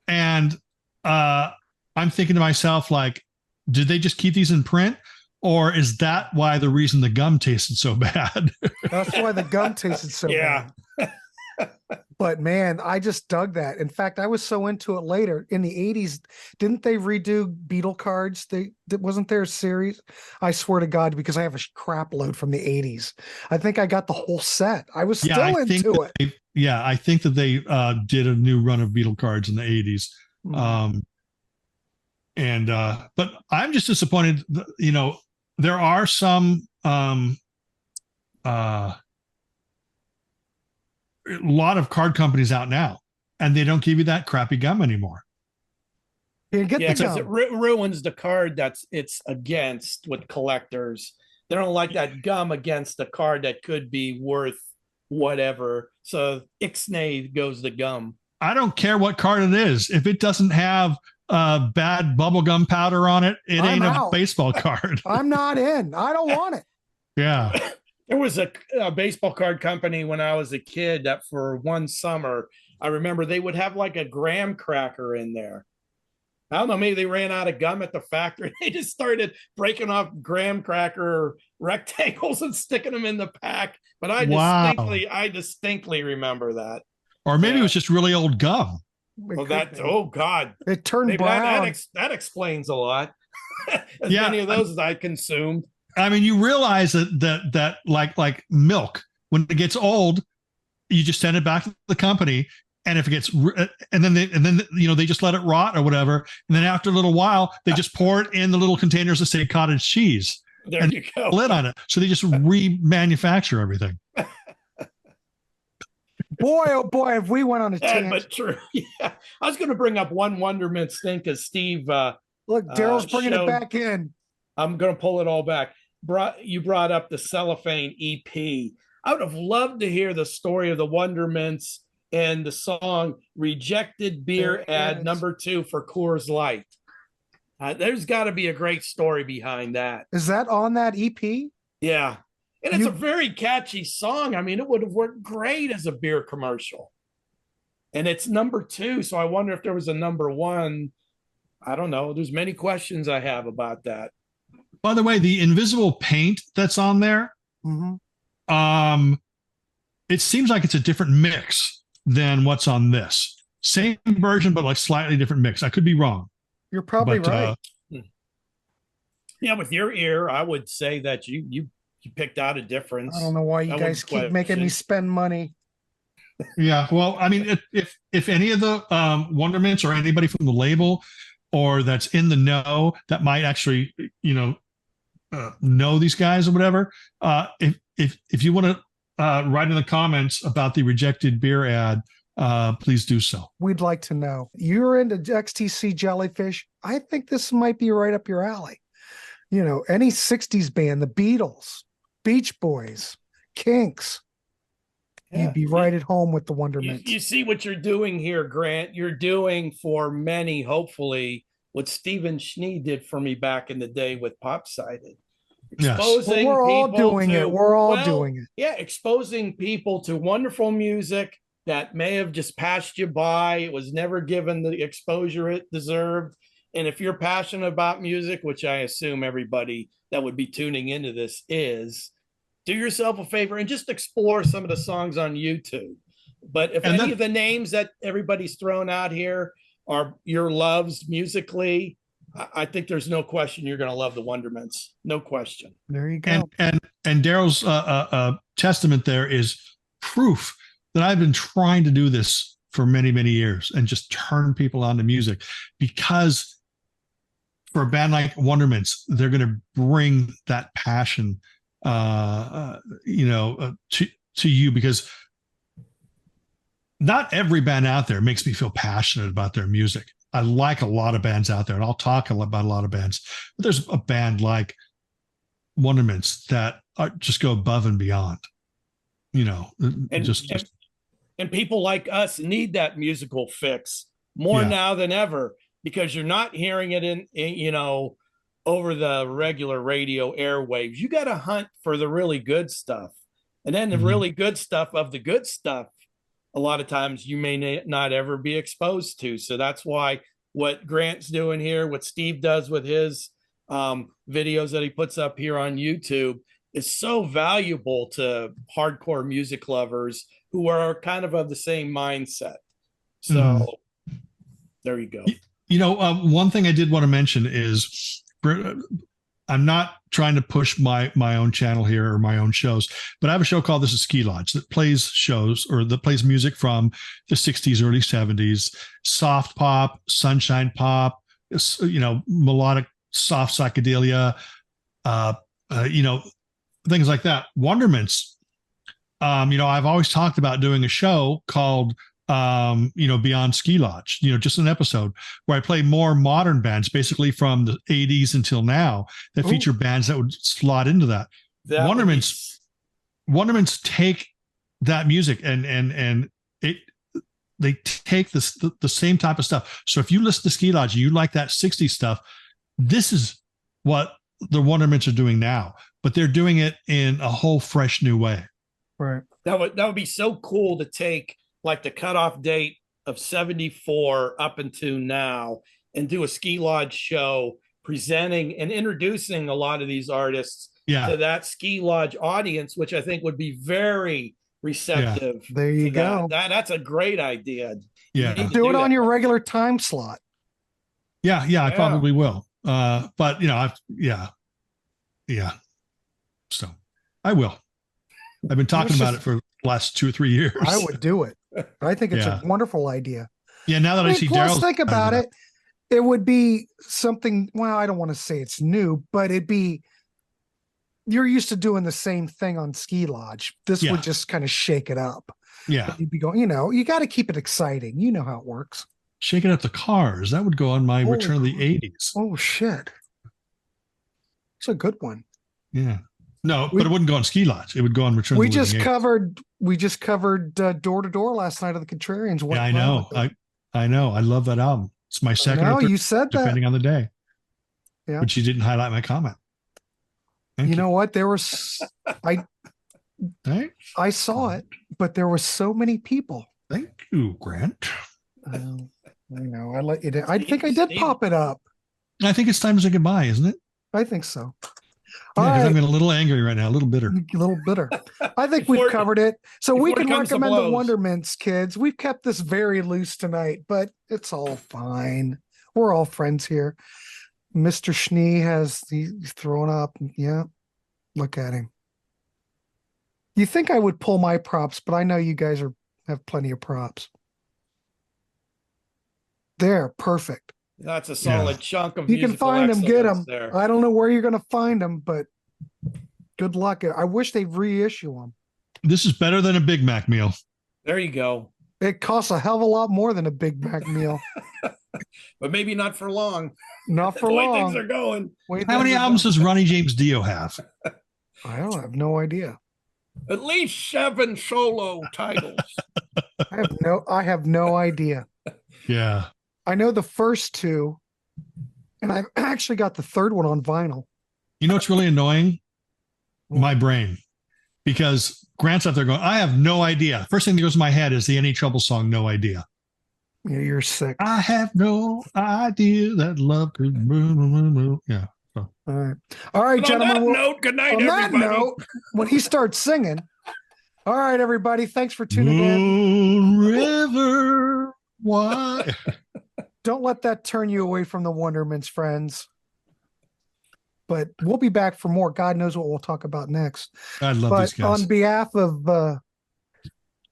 And I'm thinking to myself, like, did they just keep these in print? Or is that why the reason the gum tasted so bad? That's why the gum tasted so bad. But man, I just dug that. In fact, I was so into it later in the 80s. Didn't they redo Beetle cards? Wasn't there a series? I swear to God, because I have a crap load from the 80s. I think I got the whole set. I was still into it. I think that they did a new run of Beetle cards in the 80s. But I'm just disappointed. There are some a lot of card companies out now, and they don't give you that crappy gum anymore. Because it ruins the card it's against with collectors. They don't like that gum against the card that could be worth whatever. So ixnay goes the gum. I don't care what card it is. If it doesn't have bad bubblegum powder on it, ain't a baseball card. I'm not in. I don't want it. Yeah. There was a baseball card company when I was a kid that for one summer, I remember they would have like a graham cracker in there. I don't know, maybe they ran out of gum at the factory. They just started breaking off graham cracker rectangles and sticking them in the pack. But I distinctly remember that. Or maybe it Yeah. was just really old gum. Well, oh God, It turned maybe brown. that explains a lot. As Yeah. many of those as I consumed. I mean, you realize that like milk, when it gets old, you just send it back to the company, and if it gets and then they just let it rot or whatever, and then after a little while they just pour it in the little containers that say cottage cheese. There and you go. Lid on it, so they just remanufacture everything. Boy, oh boy, if we went on a Yeah, tangent. but true. Yeah, I was going to bring up one Wondermints thing because Steve. Look, Daryl's bringing it showed- back in. I'm going to pull it all back. You brought up the Cellophane EP. I would have loved to hear the story of the Wondermints and the song "Rejected Beer" There it ad is. number 2 for Coors Light. There's got to be a great story behind that. Is that on that E EP? Yeah. And it's a very catchy song. I mean, it would have worked great as a beer commercial. And it's number 2. So I wonder if there was a number 1. I don't know. There's many questions I have about that. By the way, the invisible paint that's on there, Mm-hmm. it seems like it's a different mix than what's on this. Same version, but like slightly different mix. I could be wrong. You're probably right. Yeah, with your ear, I would say that you picked out a difference. I don't know why you I guys wouldn't keep making me question. spend money. Yeah, well, I mean, if any of the Wondermints or anybody from the label or that's in the know that might actually, know these guys or whatever, if you want to write in the comments about the rejected beer ad, please do so. We'd like to know. You're into XTC Jellyfish. I think this might be right up your alley. You know, any 60s band, the Beatles, Beach Boys, Kinks. Yeah. You'd be right at home with the You, Wondermints. you see what you're doing here, Grant. You're doing for many, hopefully, what Stephen Schnee did for me back in the day with Pop-Sided. Yes. Exposing Well, we're all people doing to- it. We're all well, doing it. Yeah, exposing people to wonderful music that may have just passed you by. It was never given the exposure it deserved. And if you're passionate about music, which I assume everybody that would be tuning into this is, do yourself a favor and just explore some of the songs on YouTube. But if And any then- of the names that everybody's thrown out here are your loves musically, I think there's no question you're going to love the Wondermints. No question. There you go. And Daryl's testament there is proof that I've been trying to do this for many, many years and just turn people on to music, because for a band like Wondermints, they're going to bring that passion, to you, because not every band out there makes me feel passionate about their music. I like a lot of bands out there, and I'll talk about a lot of bands, but there's a band like Wondermints that just go above and beyond, And people like us need that musical fix more Yeah. now than ever, because you're not hearing it in over the regular radio airwaves. You got to hunt for the really good stuff, and then the Mhm. really good stuff of the good stuff, a lot of times you may not ever be exposed to. So that's why what Grant's doing here, what Steve does with his videos that he puts up here on YouTube, is so valuable to hardcore music lovers who are kind of the same mindset. So there you go. One thing I did want to mention is I'm not trying to push my own channel here or my own shows, but I have a show called This is Ski Lodge that plays music from the 60s, early 70s, soft pop, sunshine pop, melodic, soft psychedelia, things like that. Wondermints, I've always talked about doing a show called Beyond Ski Lodge, just an episode where I play more modern bands, basically from the 80s until now, that feature bands that would slot into that. Wondermints take that music and they take the same type of stuff. So if you listen to Ski Lodge, you like that 60s stuff, this is what the Wondermints are doing now, but they're doing it in a whole fresh new way. Right. That would be so cool to take like the cutoff date of 74 up until now and do a Ski Lodge show presenting and introducing a lot of these artists to that Ski Lodge audience, which I think would be very, receptive. There you to go. That's a great idea. Yeah. You need to Do it on that. your regular time slot. Yeah, I probably will. But yeah. So I will. I've been talking about it for the last 2 or 3 years. I would do it. I think it's a wonderful idea. Yeah, now that I see plus, Daryl's think about it. It would be something. Well, I don't want to say it's new, but you're used to doing the same thing on Ski Lodge. This would just kind of shake it up. Yeah. You'd be going, you got to keep it exciting. You know how it works. Shaking up the cars. That would go on my Return of the 80s. Oh, shit. It's a good one. Yeah. No, but it wouldn't go on Ski Lodge. It would go on Return of the 80s. We just covered Door to Door last night of the Contrarians. Yeah, I know. I know. I love that album. It's my second or third, you said that. depending on the day. Yeah. But you didn't highlight my comment. Thank you. Know what? There was I saw it, but there were so many people. Thank you, Grant. I know. I let you do. I think I did pop it up. I think it's time to say goodbye, isn't it? I think so. Yeah, because I'm getting a little angry right now, a little bitter. A little bitter. I think we've covered it. So we can recommend the Wondermints, kids. We've kept this very loose tonight, but it's all fine. We're all friends here. Mr. Schnee he's thrown up. Yeah. Look at him. You think I would pull my props, but I know you guys have plenty of props. There, perfect. That's a solid chunk of. You can find them, get them. There. I don't know where you're going to find them, but good luck. I wish they'd reissue them. This is better than a Big Mac meal. There you go. It costs a hell of a lot more than a Big Mac meal. But maybe not for long. Not for the way long. Things are going. How many albums does Ronnie James Dio have? I have no idea. At least 7 solo titles. I have no idea. Yeah. I know the first 2, and I've actually got the third one on vinyl. You know what's really annoying? My brain. Because Grant's out there going, I have no idea. First thing that goes to my head is the Any Trouble song, No Idea. Yeah, you're sick. I have no idea that love could move. Yeah. So. All right, gentlemen. Good night, on everybody. That note, when he starts singing. All right, everybody. Thanks for tuning in. River, why? Don't let that turn you away from the Wondermints, friends. But we'll be back for more. God knows what we'll talk about next. I love these guys. On behalf of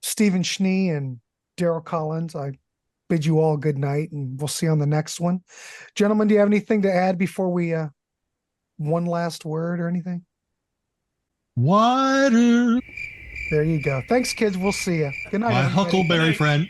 Stephen Schnee and Daryll Collins, I bid you all good night, and we'll see you on the next one. Gentlemen, do you have anything to add before we one last word or anything? Water. There you go. Thanks, kids. We'll see you. Good night. My everybody. Huckleberry friend.